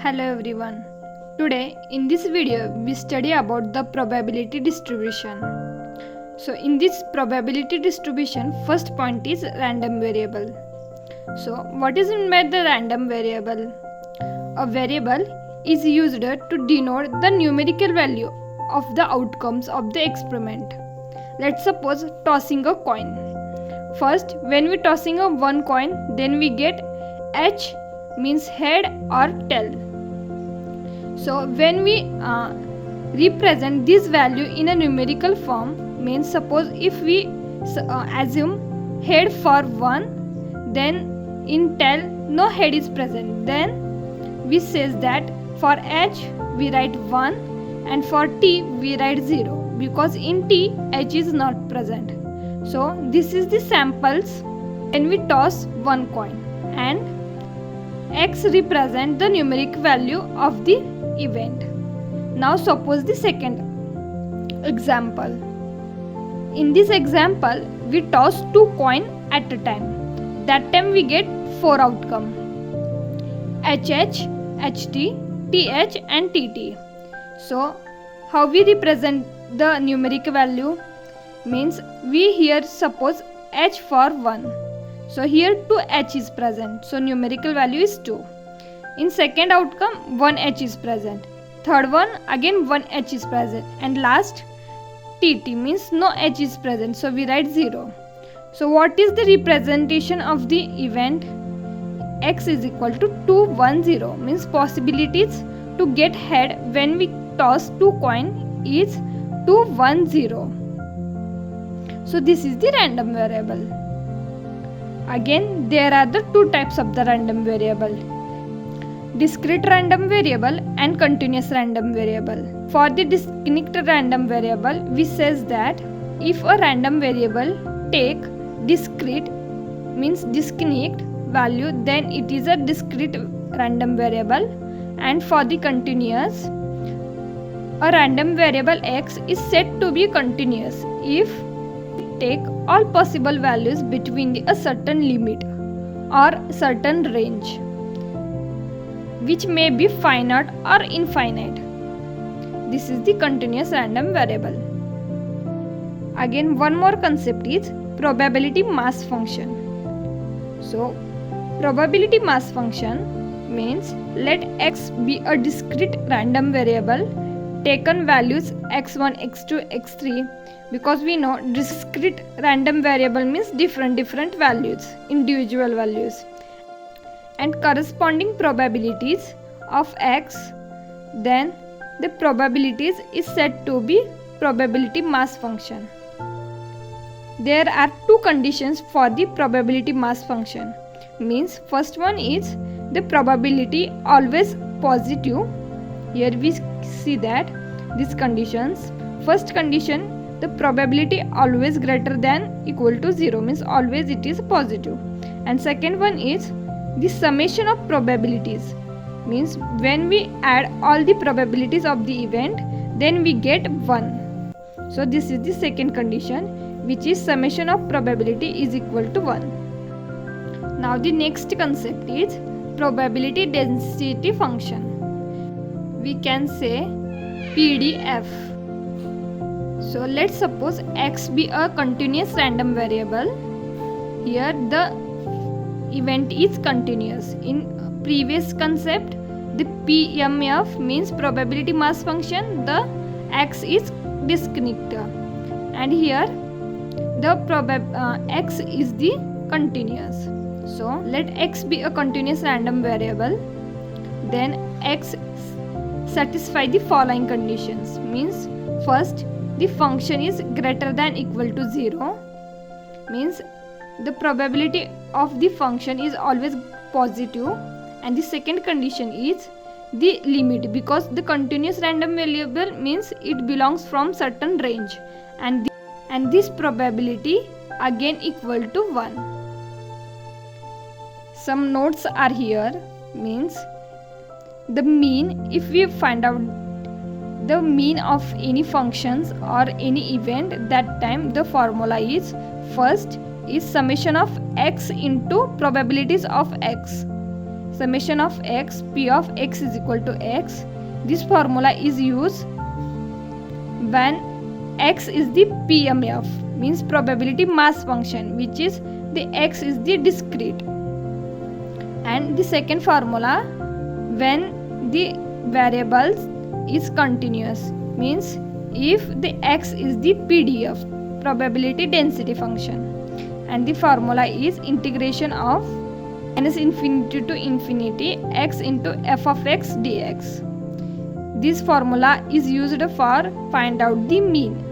Hello everyone. Today in this video we study about the probability distribution. So in this probability distribution, first point is random variable. So what is meant by the random variable? A variable is used to denote the numerical value of the outcomes of the experiment. Let's suppose tossing a coin. First, when we tossing a one coin, then we get H means head or tail. So when we represent this value in a numerical form, means suppose if we assume head for 1, then in tail no head is present, then we says that for H we write 1 and for T we write 0 because in T H is not present. So this is the samples when we toss one coin, and X represent the numeric value of the event. Now suppose the second example. In this example we toss two coins at a time. That time we get 4 outcome: HH, HT, TH and TT. So how we represent the numeric value? Means we here suppose H for 1. So here 2H is present. So numerical value is 2. In second outcome 1H is present. Third one again 1H is present. And last TT means no H is present. So we write 0. So what is the representation of the event? X is equal to 2, 1, 0. Means possibilities to get head when we toss two coin is 2, 1, 0. So this is the random variable. Again, there are the two types of the random variable: discrete random variable and continuous random variable. For the discrete random variable, we says that if a random variable take discrete means discrete value, then it is a discrete random variable. And for the continuous, a random variable X is said to be continuous if take all possible values between a certain limit or certain range, which may be finite or infinite. This is the continuous random variable. Again, one more concept is probability mass function. So probability mass function means let X be a discrete random variable taken values x1, x2, x3, because we know discrete random variable means different values, individual values, and corresponding probabilities of X, then the probabilities is said to be probability mass function. There are two conditions for the probability mass function. Means first one is the probability always positive. Here we see that these conditions. First condition, the probability always greater than equal to 0, means always it is positive. And second one is the summation of probabilities, means when we add all the probabilities of the event, then we get 1. So this is the second condition, which is summation of probability is equal to 1. Now the next concept is probability density function. We can say PDF. So let's suppose X be a continuous random variable. Here the event is continuous. In previous concept, the PMF means probability mass function, the X is discrete, and here the X is the continuous. So let X be a continuous random variable, then X satisfy the following conditions. Means first, the function is greater than equal to 0, means the probability of the function is always positive. And the second condition is the limit, because the continuous random variable means it belongs from certain range, and this probability again equal to 1. Some notes are here. Means the mean, if we find out the mean of any functions or any event, that time the formula is first is summation of X into probabilities of X. summation of x, p of x is equal to x. This formula is used when x is the PMF, means probability mass function, which is the x is the discrete. And the second formula, when the variables is continuous, means if the x is the PDF, probability density function, and the formula is integration of minus infinity to infinity x into f of x dx. This formula is used for find out the mean.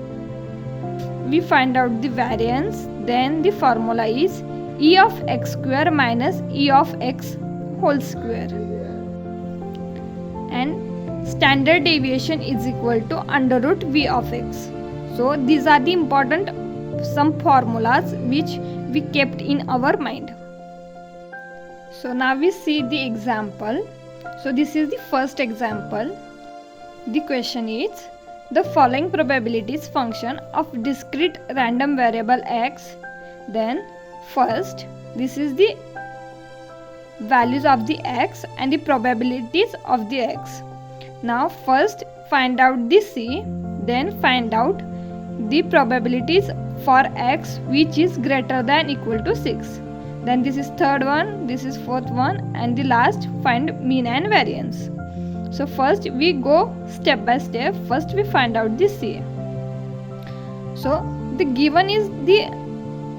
We find out the variance, then the formula is e of x square minus e of x whole square, and standard deviation is equal to under root v of x. So these are the important some formulas which we kept in our mind. So now we see the example. So this is the first example. The question is, the following probabilities function of discrete random variable x. Then first, this is the values of the x and the probabilities of the x. Now first find out the c, then find out the probabilities for x which is greater than equal to 6. Then this is third one, this is fourth one, and the last find mean and variance. So first we go step by step. First we find out the c. So the given is the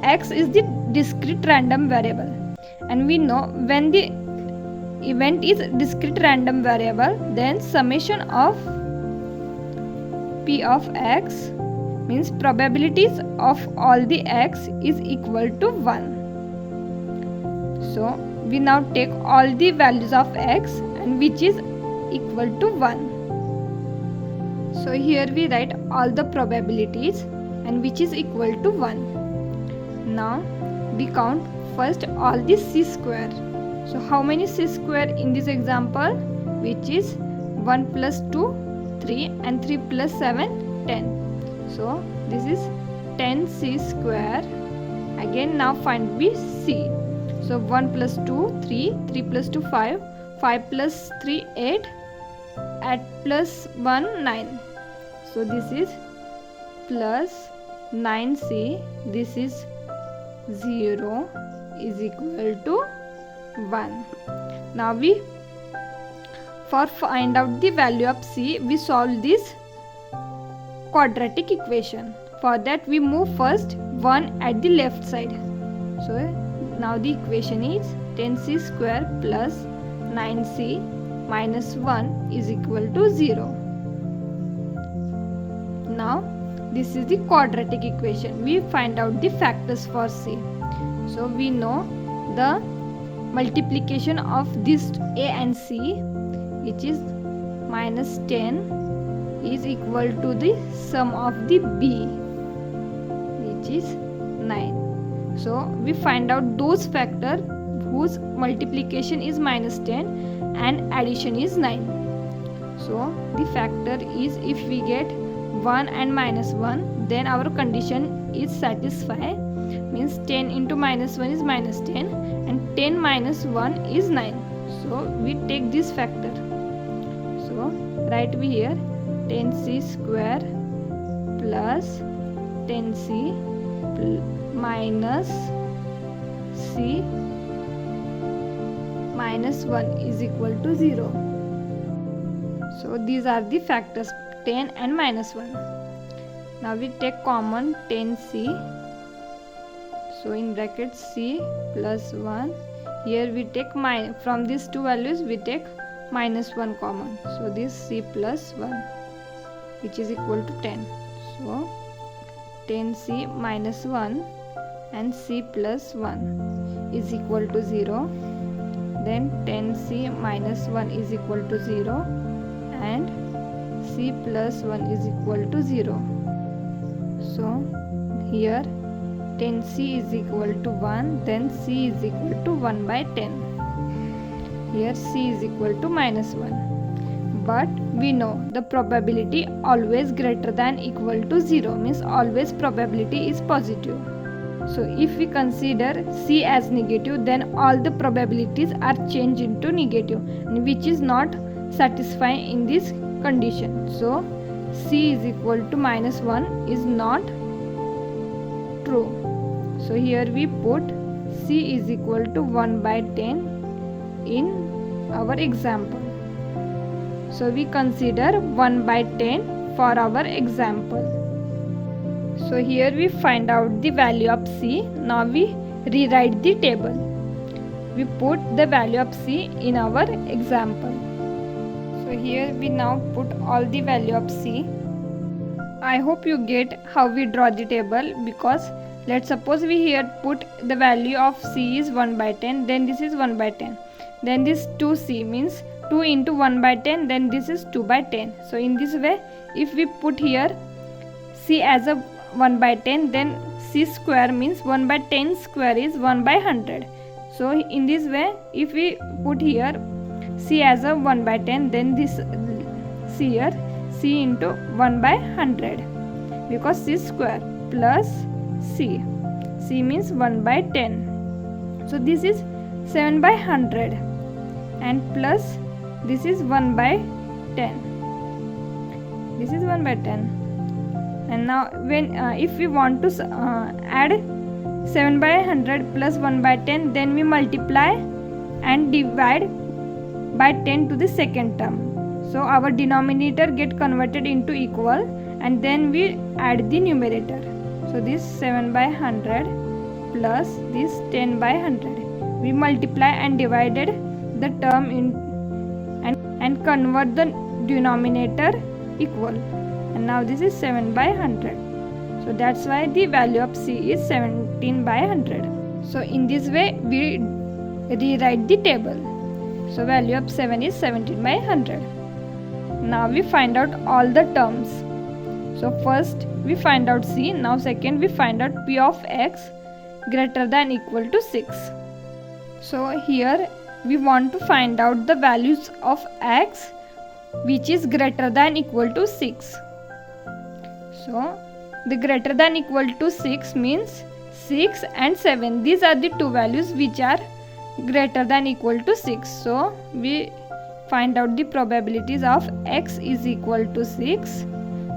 x is the discrete random variable, and we know when the event is discrete random variable, then summation of p of x, means probabilities of all the x is equal to 1. So we now take all the values of x and which is equal to 1. So here we write all the probabilities and which is equal to 1. Now we count first all the c square. So how many c square in this example? Which is 1 plus 2, 3, and 3 plus 7, 10. So this is 10c square. Again now find we c. So 1 plus 2, 3, 3 plus 2, 5, 5 plus 3, 8, add plus 1, 9. So this is plus 9c, this is 0 is equal to 1. Now we, for find out the value of c, we solve this quadratic equation. For that we move first 1 at the left side. So now the equation is 10c square plus 9c minus 1 is equal to 0. Now this is the quadratic equation. We find out the factors for c. So we know the multiplication of this a and c, which is minus 10, is equal to the sum of the b, which is 9. So we find out those factors whose multiplication is minus 10 and addition is 9. So the factor is, if we get 1 and minus 1, then our condition is satisfied, means 10 into minus 1 is minus 10 and 10 minus 1 is 9. So we take this factor. So write we here 10c square plus 10c minus c minus 1 is equal to 0. So these are the factors 10 and minus 1. Now we take common 10c. So in brackets c plus 1. Here we take from these two values we take minus 1 common. So this c plus 1, which is equal to 10. So 10c minus 1 and c plus 1 is equal to 0. Then 10c minus 1 is equal to 0 and c plus 1 is equal to 0. So here 10c is equal to 1, then c is equal to 1 by 10. Here c is equal to minus 1. But we know the probability always greater than equal to 0, means always probability is positive. So if we consider C as negative, then all the probabilities are changed into negative, which is not satisfying in this condition. So C is equal to -1 is not true. So here we put C is equal to 1/10 in our example. So we consider 1/10 for our example. So here we find out the value of C. Now we rewrite the table. We put the value of C in our example. So here we now put all the value of C. I hope you get how we draw the table, because let's suppose we here put the value of C is 1/10, then this is 1/10, then this 2C means 2 into 1/10, then this is 2/10. So in this way, if we put here C as a 1/10, then C square means 1/10 square is 1/100. So in this way, if we put here C as a 1/10, then this C here C into 1/100, because C square plus C means 1/10. So this is 7/100 and plus this is 1/10. This is 1/10. And now when if we want to add 7/100 plus 1/10, then we multiply and divide by 10 to the second term. So our denominator get converted into equal, and then we add the numerator. So this 7/100 plus this 10/100. We multiply and divided the term in and convert the denominator equal. And now this is 7/100. So that's why the value of C is 17/100. So in this way we rewrite the table. So value of 7 is 17/100. Now we find out all the terms. So first we find out C. Now second we find out P of X greater than equal to 6. So here we want to find out the values of X which is greater than equal to 6. So the greater than equal to 6 means 6 and 7. These are the two values which are greater than equal to 6. So we find out the probabilities of X is equal to 6,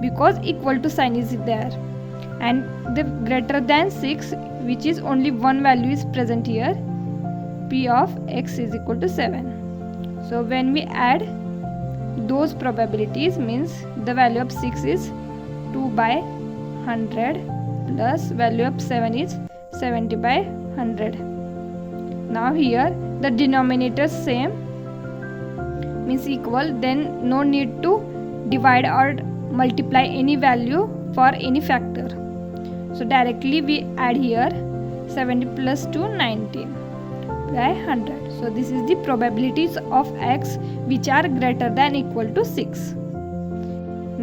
because equal to sign is there, and the greater than 6, which is only one value is present here, P of X is equal to 7. So when we add those probabilities, means the value of 6 is 2/100 plus value of 7 is 70/100. Now here the denominator same means equal, then no need to divide or multiply any value for any factor. So directly we add here 70 plus 2 90/100. So this is the probabilities of X which are greater than equal to 6.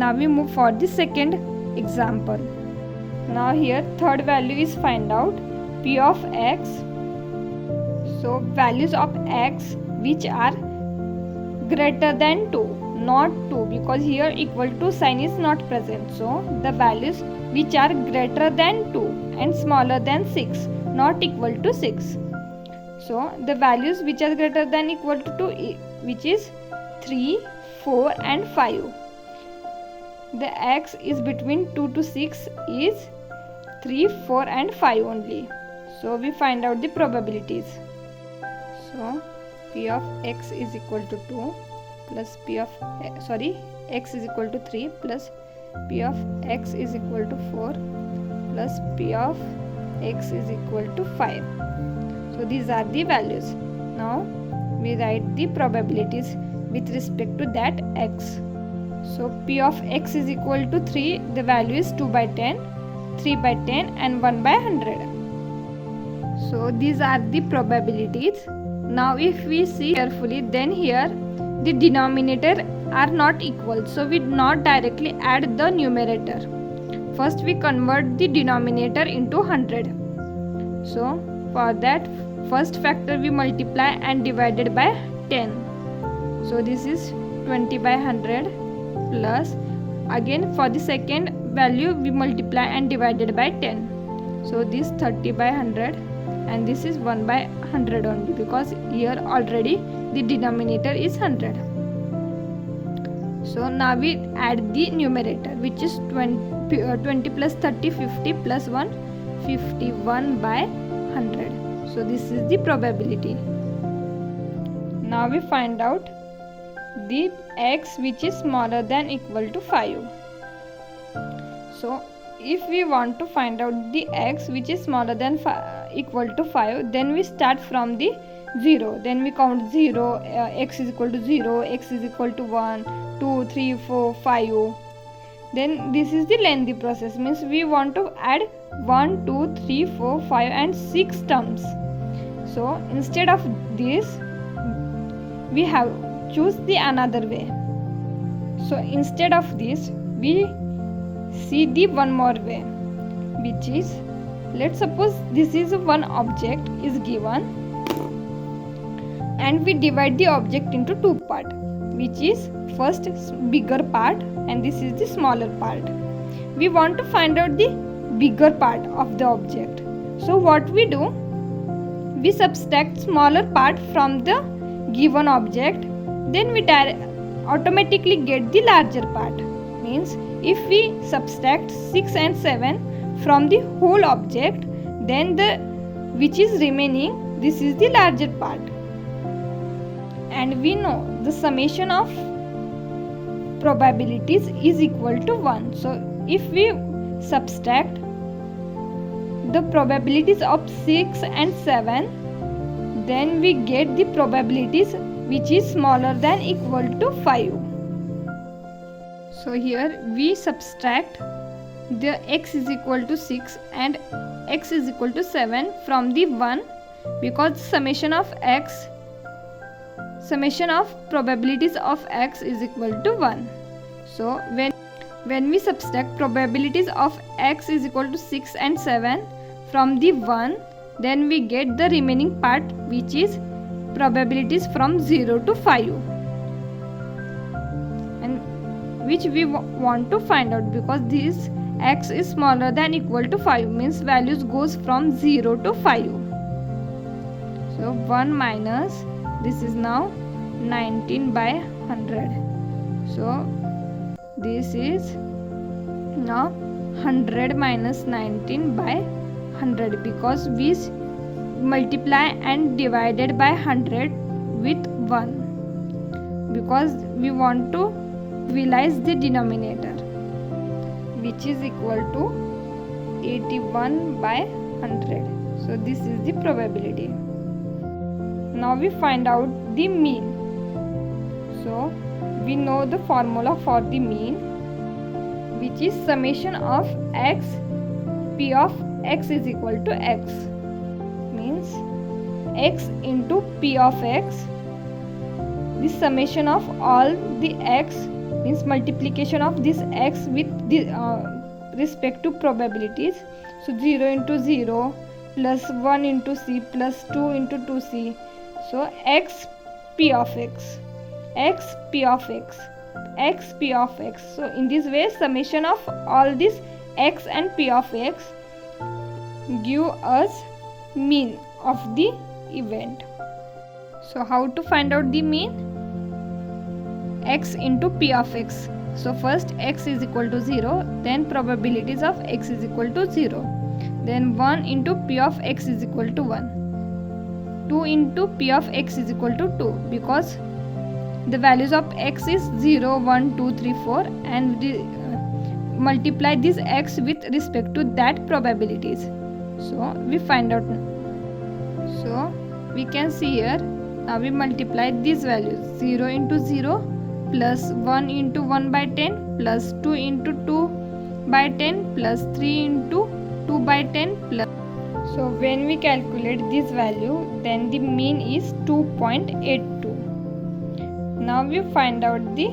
Now we move for the second example. Now here third value is find out P of X. So values of X which are greater than 2, not 2, because here equal to sign is not present. So the values which are greater than 2 and smaller than 6, not equal to 6. So the values which are greater than equal to 2, which is 3, 4 and 5. The X is between 2 to 6 is 3, 4 and 5 only. So we find out the probabilities. So P of X is equal to 2 plus X is equal to 3 plus P of X is equal to 4 plus P of X is equal to 5. So these are the values. Now we write the probabilities with respect to that X. So P of X is equal to 3, the value is 2/10, 3/10 and 1/100. So these are the probabilities. Now if we see carefully, then here the denominator are not equal, so we not directly add the numerator. First we convert the denominator into 100. So for that first factor we multiply and divided by 10. So this is 20/100 plus again for the second value we multiply and divided by 10. So this 30 by 100 and this is 1 by 100 only, because here already the denominator is 100. So now we add the numerator, which is 20 plus 30, 50 plus 1, 51 by 100. So this is the probability. Now we find out the x which is smaller than equal to 5. So if we want to find out the x which is smaller than equal to 5, then we start from the 0. Then we count 0, x is equal to 0, x is equal to 1, 2, 3, 4, 5. Then this is the lengthy process, means we want to add 1, 2, 3, 4, 5 and 6 terms. So instead of this, we have choose the another way. So instead of this, we see the one more way, which is, let's suppose this is one object is given and we divide the object into two parts, which is first bigger part and this is the smaller part. We want to find out the bigger part of the object. So what we do, we subtract smaller part from the given object, then we automatically get the larger part. Means if we subtract 6 and 7 from the whole object, then the which is remaining, this is the larger part. And we know the summation of probabilities is equal to 1. So if we subtract the probabilities of 6 and 7, then we get the probabilities which is smaller than equal to 5. So here we subtract the x is equal to 6 and x is equal to 7 from the 1, because summation of probabilities of x is equal to 1. So when we subtract probabilities of x is equal to 6 and 7 from the 1, then we get the remaining part, which is probabilities from 0 to 5, and which we want to find out, because this x is smaller than equal to 5, means values goes from 0 to 5. So 1 minus, this is now 19 by 100. So this is now 100 minus 19 by 100, because we multiply and divided by 100 with 1, because we want to realize the denominator, which is equal to 81 by 100. So this is the probability. Now we find out the mean. So we know the formula for the mean, which is summation of x, p of x is equal to x, means x into p of x, the summation of all the x, means multiplication of this x with the respect to probabilities. So 0 into 0 plus 1 into c plus 2 into 2c. So x p of x, x p of x, x p of x. So in this way, summation of all this x and p of x give us mean of the event. So how to find out the mean? X into p of x. So first x is equal to 0, then probabilities of x is equal to 0, then 1 into p of x is equal to 1, 2 into p of x is equal to 2, because the values of x is 0, 1, 2, 3, 4, and multiply this x with respect to that probabilities. So we find out. So we can see here, now we multiply these values, 0 into 0 plus 1 into 1 by 10 plus 2 into 2 by 10 plus 3 into 2 by 10 plus. So when we calculate this value, then the mean is 2.82. Now we find out the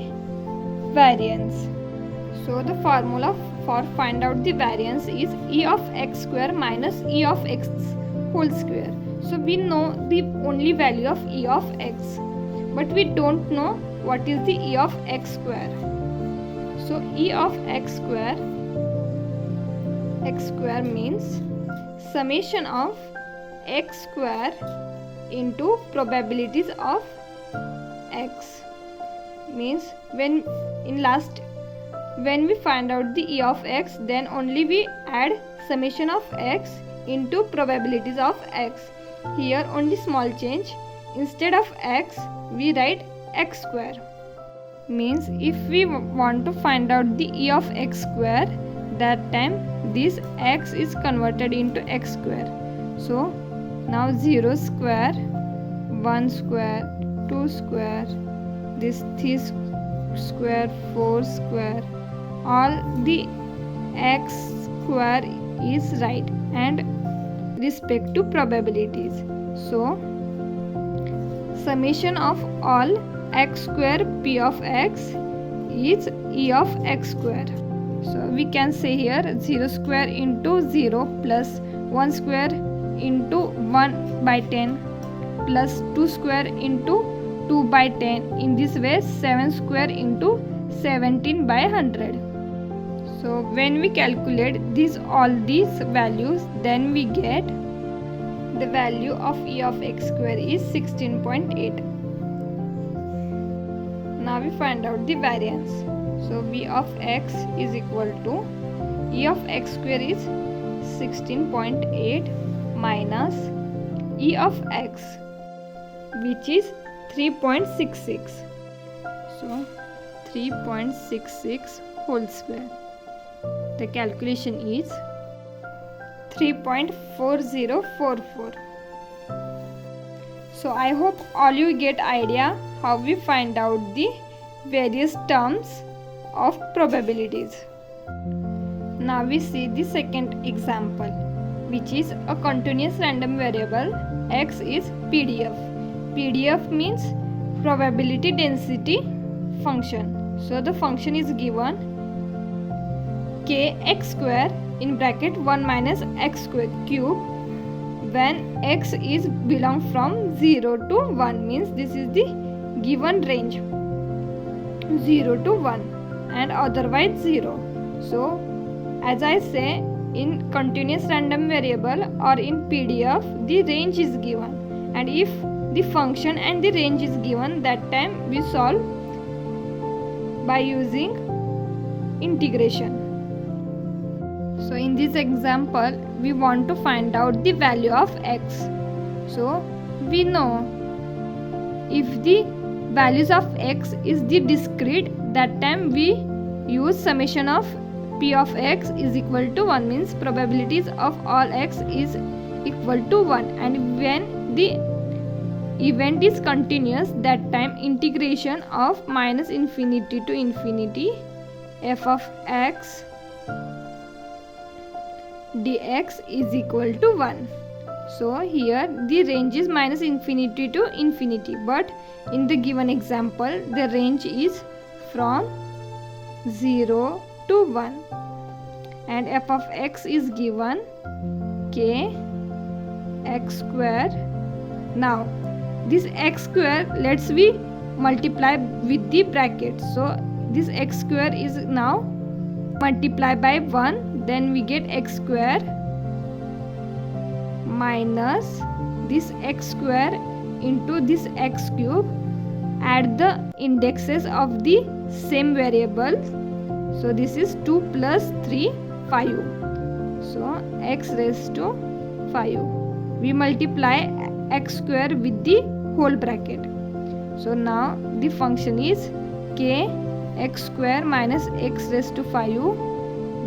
variance. So the formula for find out the variance is e of x square minus e of x whole square. So we know the only value of e of x, but we don't know what is the e of x square. So e of x square means summation of x square into probabilities of x. Means when we find out the e of x, then only we add summation of x into probabilities of x. Here only small change. Instead of x we write x square. Means if we want to find out the e of x square, that time this x is converted into x square. So now 0 square, 1 square, 2 square, this 3 square, 4 square, all the x square is right and respect to probabilities. So summation of all x square p of x is e of x square. So we can say here 0 square into 0 plus 1 square into 1 by 10 plus 2 square into 2 by 10. In this way 7 square into 17 by 100. So when we calculate all these values, then we get the value of e of x square is 16.8. Now we find out the variance. So v of x is equal to e of x square is 16.8 minus e of x, which is 3.66. So 3.66 whole square. The calculation is 3.4044. So I hope all you get idea how we find out the various terms of probabilities. Now we see the second example, which is a continuous random variable x is PDF. PDF means probability density function. So the function is given kx square in bracket 1 minus x square cube when x is belong from 0 to 1, means this is the given range 0 to 1 and otherwise 0. So as I say, in continuous random variable or in PDF the range is given, and if the function and the range is given, that time we solve by using integration. So in this example we want to find out the value of x. So we know if the values of x is the discrete, that time we use summation of p of x is equal to 1, means probabilities of all x is equal to 1, and when the event is continuous, that time integration of minus infinity to infinity f of x dx is equal to 1. So here the range is minus infinity to infinity, but in the given example the range is from 0 to 1 and f of x is given k x square. Now this x square let's we multiply with the bracket. So this x square is now multiplied by 1, then we get x square minus this x square into this x cube. Add the indexes of the same variable. So this is 2 plus 3, 5. So x raised to 5. We multiply x square with the whole bracket. So now the function is k x square minus x raised to 5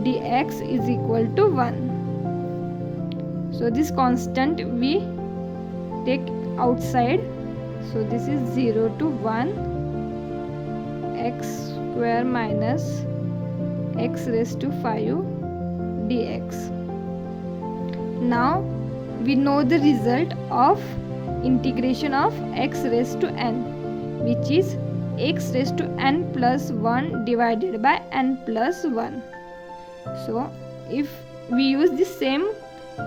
dx is equal to 1. So this constant we take outside. So this is 0 to 1 x square minus x raised to 5 dx. Now we know the result of integration of x raised to n, which is x raised to n plus 1 divided by n plus 1. So if we use the same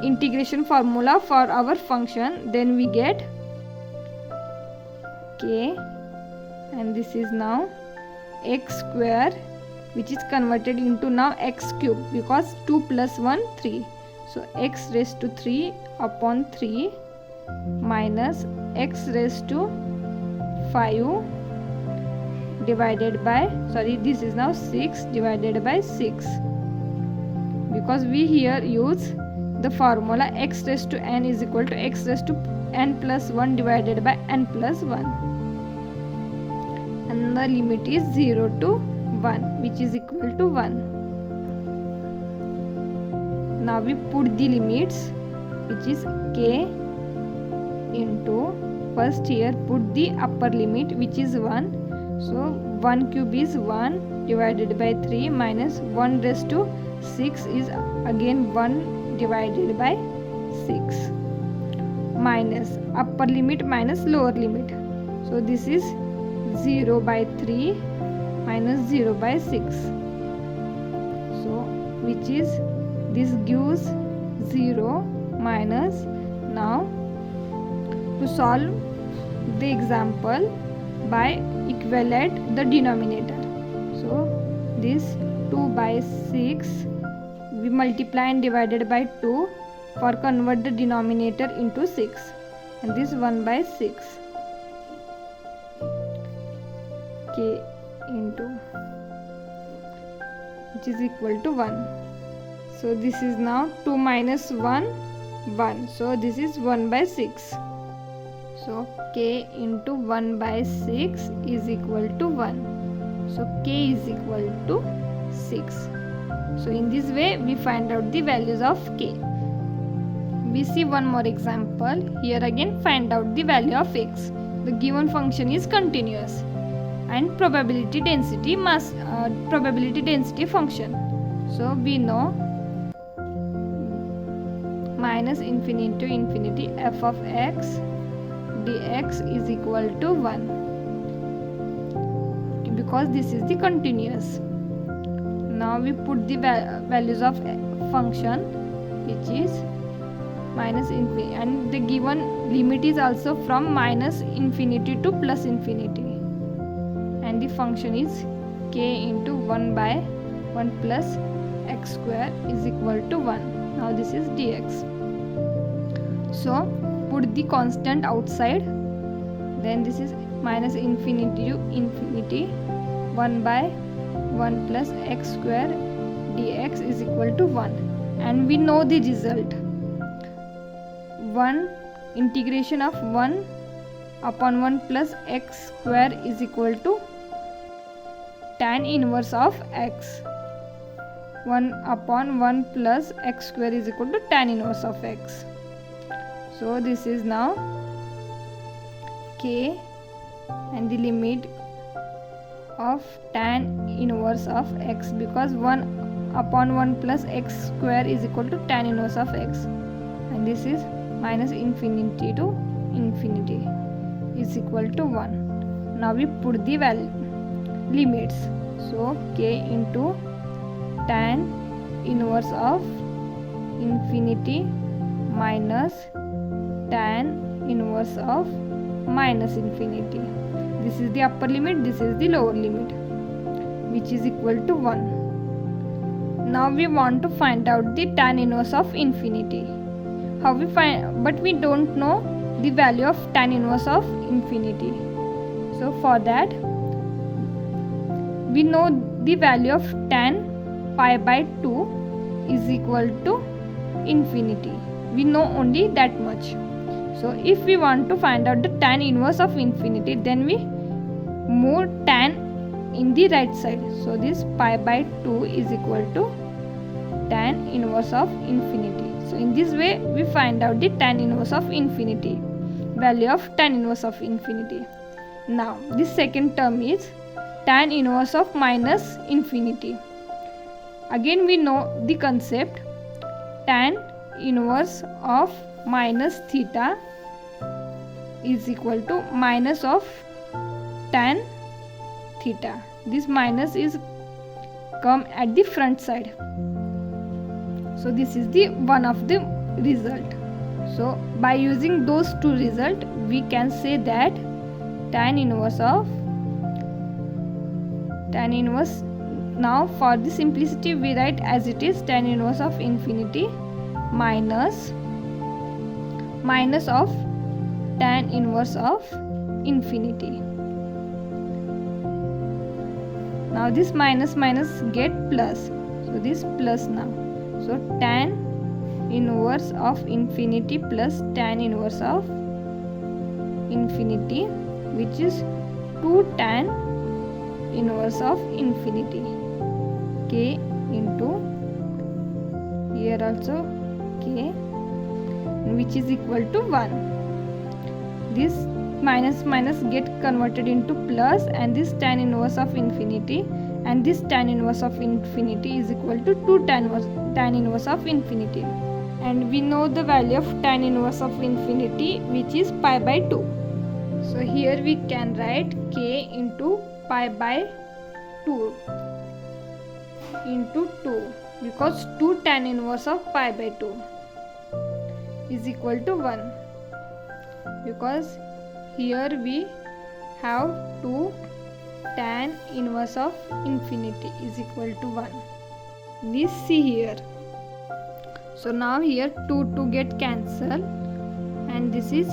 integration formula for our function, then we get k, and this is now x square, which is converted into now x cube, because 2 plus 1 3. So x raised to 3 upon 3 minus x raised to 5 divided by, this is now 6 divided by 6, because we here use the formula x raised to n is equal to x raised to n plus 1 divided by n plus 1, and the limit is 0 to 1, which is equal to 1. Now we put the limits, which is k into, first here put the upper limit, which is 1. So 1 cube is 1 divided by 3 minus 1 raised to 6 is again 1 divided by 6, minus upper limit minus lower limit. So this is 0 by 3 minus 0 by 6. So which is, this gives 0 minus. Now to solve the example by equivalent the denominator. So this 2 by 6 we multiply and divided by 2 for convert the denominator into 6, and this 1 by 6 k into, which is equal to 1. So this is now 2 minus 1 1, so this is 1 by 6. So k into 1 by 6 is equal to 1. So k is equal to 6. So in this way we find out the values of k. We see one more example. Here again find out the value of x. The given function is continuous and probability density function. So we know minus infinity to infinity f of x dx is equal to 1, because this is the continuous. Now we put the values of function, which is minus infinity, and the given limit is also from minus infinity to plus infinity, and the function is k into 1 by 1 plus x square is equal to 1. Now this is dx. So put the constant outside, then this is minus infinity to infinity 1 by 1 plus x square dx is equal to 1, and we know the result. 1 integration of 1 upon 1 plus x square is equal to tan inverse of x. 1 upon 1 plus x square is equal to tan inverse of x. So this is now k, and the limit of tan inverse of x, because 1 upon 1 plus x square is equal to tan inverse of x, and this is minus infinity to infinity is equal to 1. Now we put the limits. So k into tan inverse of infinity minus tan inverse of minus infinity. This is the upper limit, this is the lower limit, which is equal to 1. Now we want to find out the tan inverse of infinity. How we find, but we don't know the value of tan inverse of infinity. So for that we know the value of tan pi by 2 is equal to infinity. We know only that much. So if we want to find out the tan inverse of infinity, then we move tan in the right side. So this pi by 2 is equal to tan inverse of infinity. So in this way we find out the tan inverse of infinity, value of tan inverse of infinity. Now this second term is tan inverse of minus infinity. Again we know the concept, tan inverse of minus theta is equal to minus of tan theta. This minus is come at the front side. So this is the one of the result. So by using those two result, we can say that tan inverse, now for the simplicity we write as it is tan inverse of infinity minus of tan inverse of infinity. Now this minus get plus, so this plus now. So tan inverse of infinity plus tan inverse of infinity, which is 2 tan inverse of infinity, k into here also k, which is equal to 1. This minus get converted into plus, and this tan inverse of infinity and this tan inverse of infinity is equal to 2 tan inverse of infinity. And we know the value of tan inverse of infinity, which is pi by 2. So here we can write k into pi by 2 into 2, because 2 tan inverse of pi by 2 is equal to 1, because here we have 2 tan inverse of infinity is equal to 1. This see here. So now here 2 get cancelled, and this is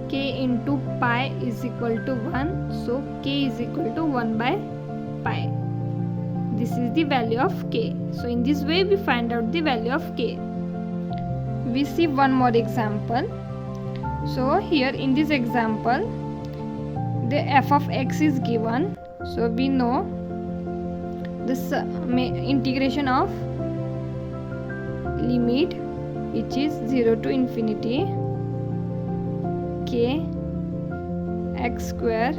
k into pi is equal to 1. So k is equal to 1 by pi. This is the value of k. So in this way we find out the value of k. We see one more example. So here in this example, the f of x is given. So we know this integration of limit, which is 0 to infinity k x square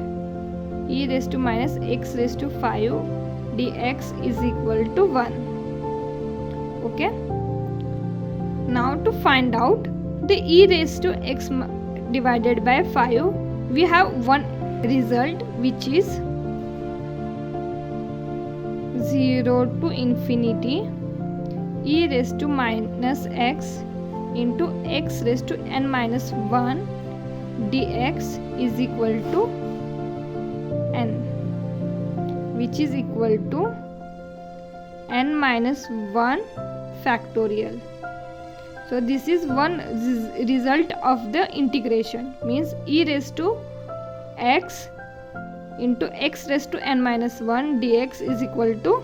e raised to minus x raised to 5 dx is equal to 1. Okay. Now to find out the e raised to x divided by 5, we have one result, which is 0 to infinity e raised to minus x into x raised to n minus 1 dx is equal to n, which is equal to n minus 1 factorial. So this is one result of the integration, means e raised to x into x raised to n minus 1 dx is equal to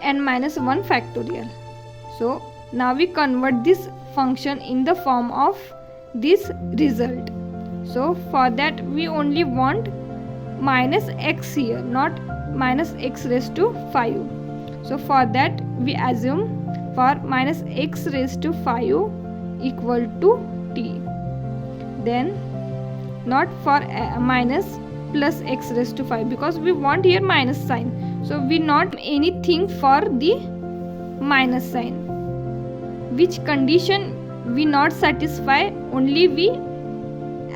n minus 1 factorial. So now we convert this function in the form of this result. So for that we only want minus x here, not minus x raised to 5. So for that we assume for minus x raised to 5 equal to t, then not for minus plus x raised to 5, because we want here minus sign. So we not anything for the minus sign, which condition we not satisfy, only we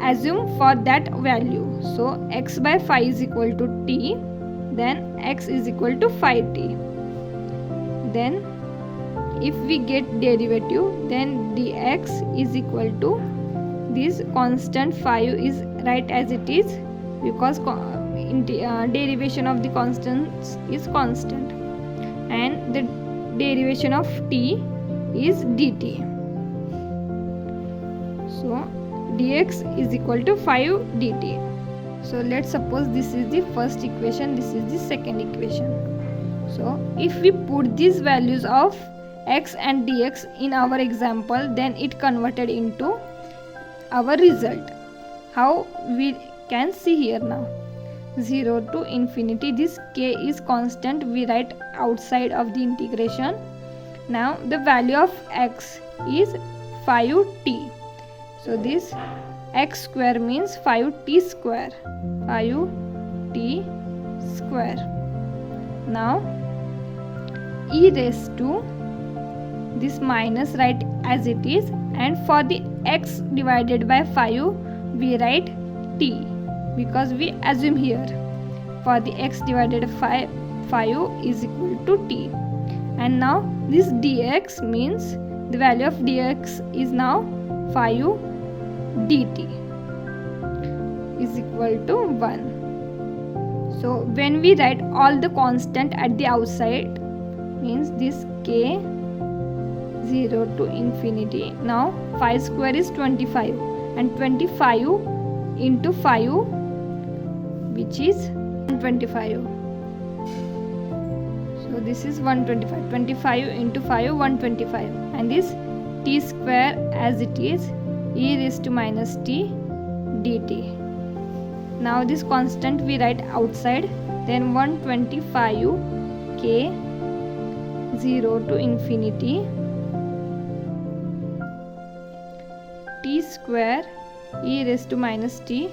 assume for that value. So x by 5 is equal to t, then x is equal to 5t. Then if we get derivative, then dx is equal to this constant 5 is right as it is, because derivation of the constants is constant, and the derivation of t is dt. So dx is equal to 5 dt. So let's suppose this is the first equation, this is the second equation. So if we put these values of x and dx in our example, then it converted into our result. How we can see here now, 0 to infinity, this k is constant, we write outside of the integration. Now the value of x is 5t. So this x square means 5t square, 5t square. Now e raised to this minus write as it is, and for the x divided by 5 we write t, because we assume here for the x divided by 5 is equal to t. And now this dx means the value of dx is now 5 dt is equal to 1. So when we write all the constant at the outside, means this k 0 to infinity. Now 5 square is 25 and 25 into 5, which is 125. So this is 125. 25 into 5, 125. And this t square as it is e raised to minus t dt. Now this constant we write outside. Then 125 k 0 to infinity t square e raised to minus t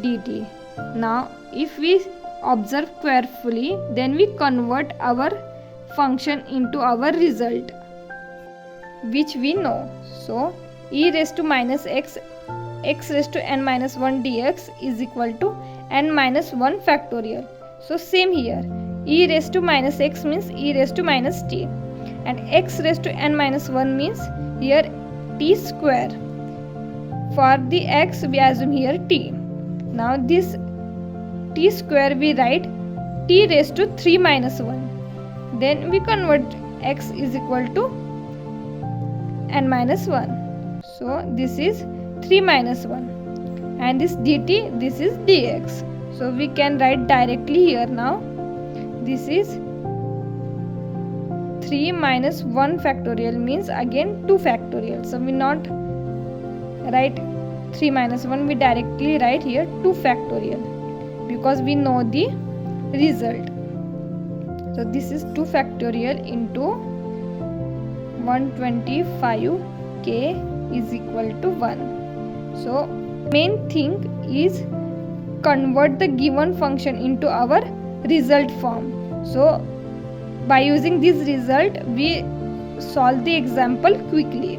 dt. Now if we observe carefully, then we convert our function into our result, which we know. So e raised to minus x raised to n minus 1 dx is equal to n minus 1 factorial. So same here, e raised to minus x means e raised to minus t, and x raised to n minus 1 means here t square. For the x we assume here t. Now this t square we write t raised to 3 minus 1. Then we convert x is equal to n minus 1. So this is 3 minus 1. And this dt, this is dx. So we can write directly here now. This is 3 minus 1 factorial means again 2 factorial. So we not write 3 minus 1, we directly write here 2 factorial because we know the result. So this is 2 factorial into 125k is equal to 1. So main thing is convert the given function into our result form. So by using this result we solve the example quickly.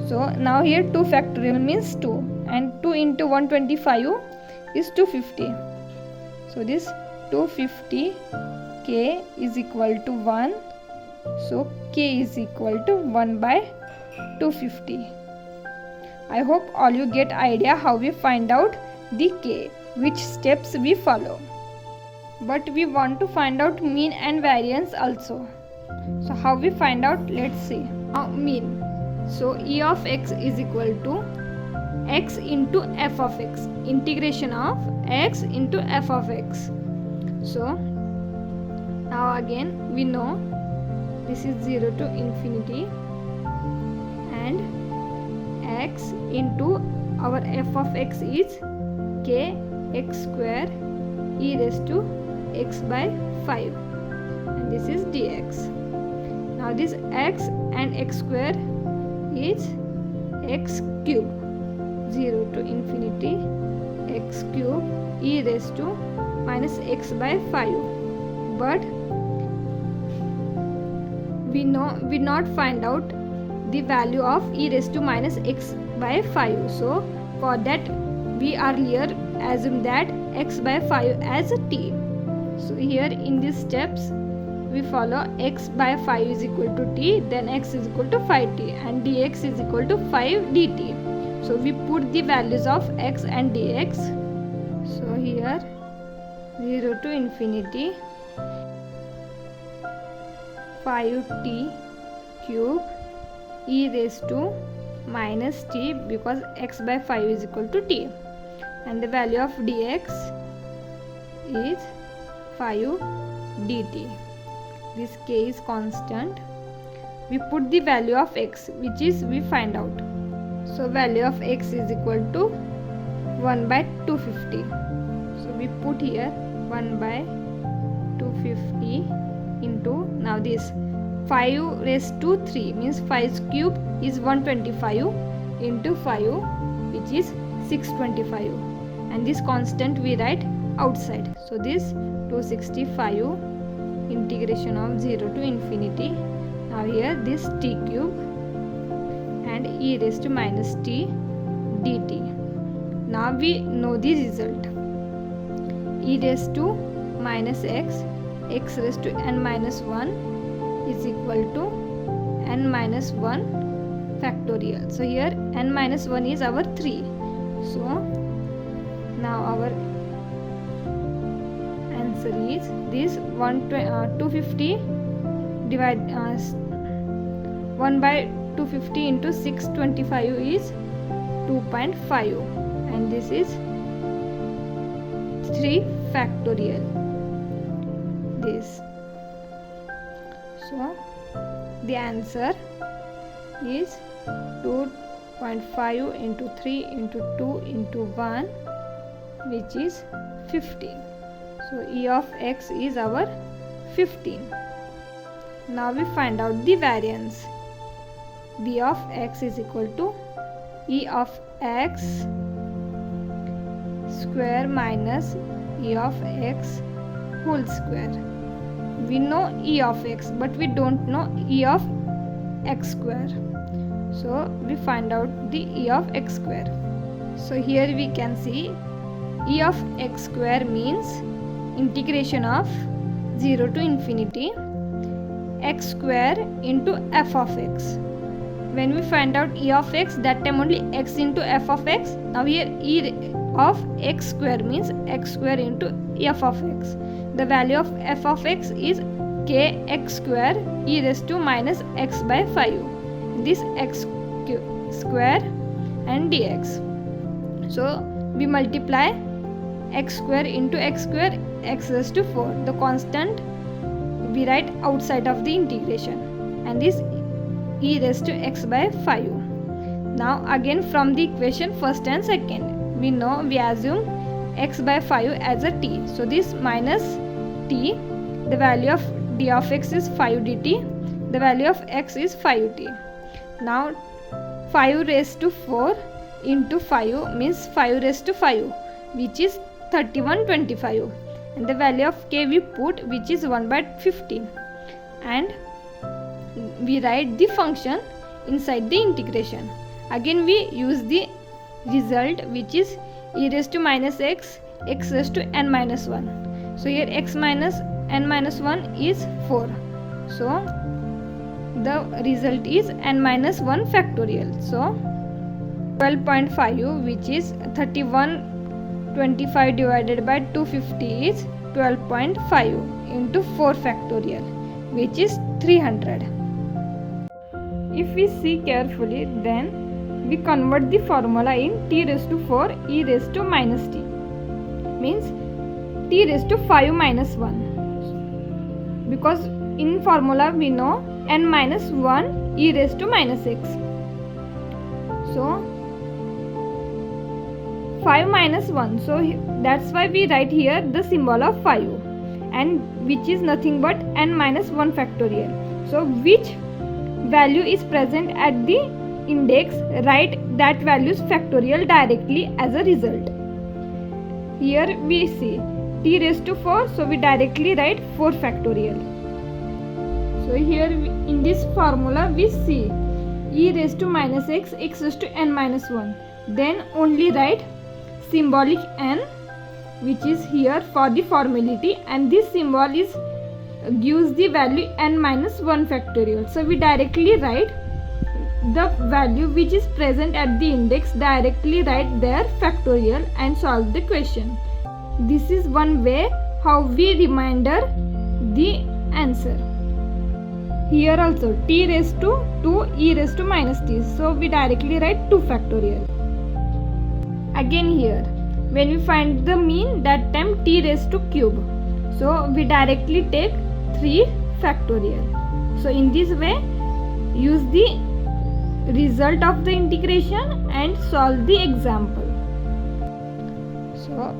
So now here 2 factorial means 2, and 2 into 125 is 250. So this 250k is equal to 1. So k is equal to 1 by 250. I hope all you get idea how we find out the k, which steps we follow. But we want to find out mean and variance also. So how we find out? Let's see. Now mean. So e of x is equal to x into f of x. Integration of x into f of x. So now again we know this is 0 to infinity, and x into our f of x is k x square e raised to x by 5, and this is dx. Now this x and x square is x cube, 0 to infinity x cube e raised to minus x by 5. But we not find out the value of e raised to minus x by 5. So for that we earlier assume that x by 5 as a t. So here in these steps we follow x by 5 is equal to t, then x is equal to 5t, and dx is equal to 5 dt. So we put the values of x and dx. So here 0 to infinity 5t cube e raised to minus t, because x by 5 is equal to t, and the value of dx is 5 dt. This k is constant. We put the value of x, which is we find out. So value of x is equal to 1 by 250. So we put here 1 by 250 into, now this 5 raised to 3 means 5's cube is 125 into 5, which is 625, and this constant we write outside. So this 265 integration of 0 to infinity. Now here this t cube and e raised to minus t dt. Now we know the result. E raised to minus x raised to n minus 1 is equal to n minus 1 factorial. So here n minus 1 is our 3. So now our answer is this 250 divide 1 by 250 into 625 is 2.5, and this is 3 factorial this. So the answer is 2.5 into 3 into 2 into 1, which is 15. So E of x is our 15. Now we find out the variance. B of x is equal to E of x square minus E of x whole square. We know E of x, but we don't know E of x square. So we find out the E of x square. So here we can see E of x square means integration of 0 to infinity x square into f of x. When we find out E of x, that time only x into f of x. Now here E of x square means x square into f of x. The value of f of x is kx square e raised to minus x by 5. This x square and dx. So we multiply x square into x square, x raised to 4. The constant we write outside of the integration, and this e raised to x by 5. Now again from the equation first and second, we assume x by 5 as a t. So this minus t, the value of d of x is 5 dt, the value of x is 5t. Now 5 raised to 4 into 5 means 5 raised to 5, which is 3125, and the value of k we put, which is 1 by 15, and we write the function inside the integration. Again we use the result, which is e raised to minus x, x raised to n minus 1. So here x minus n minus 1 is 4. So the result is n minus 1 factorial. So 12.5, which is 3125 divided by 250 is 12.5 into 4 factorial, which is 300. If we see carefully, then we convert the formula in t raised to 4 e raised to minus t, means t raised to 5 minus 1, because in formula we know n minus 1 e raised to minus x. So 5 minus 1, so that's why we write here the symbol of 5, and which is nothing but n minus 1 factorial. So which value is present at the index, write that value's factorial directly as a result. Here we see t raised to 4, so we directly write 4 factorial. So here in this formula we see e raised to minus x, x raised to n minus 1. Then only write symbolic n, which is here for the formality, and this symbol is gives the value n minus 1 factorial. So we directly write the value which is present at the index, directly write their factorial and solve the question. This is one way how we remainder the answer. Here also t raised to 2 e raised to minus t, so we directly write 2 factorial. Again here when we find the mean, that time t raised to cube, so we directly take 3 factorial. So in this way use the result of the integration and solve the example. So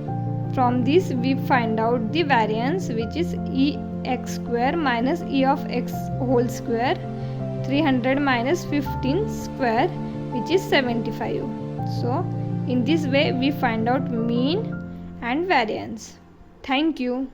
from this we find out the variance, which is e x square minus e of x whole square, 300 minus 15 square, which is 75. So in this way we find out mean and variance. Thank you.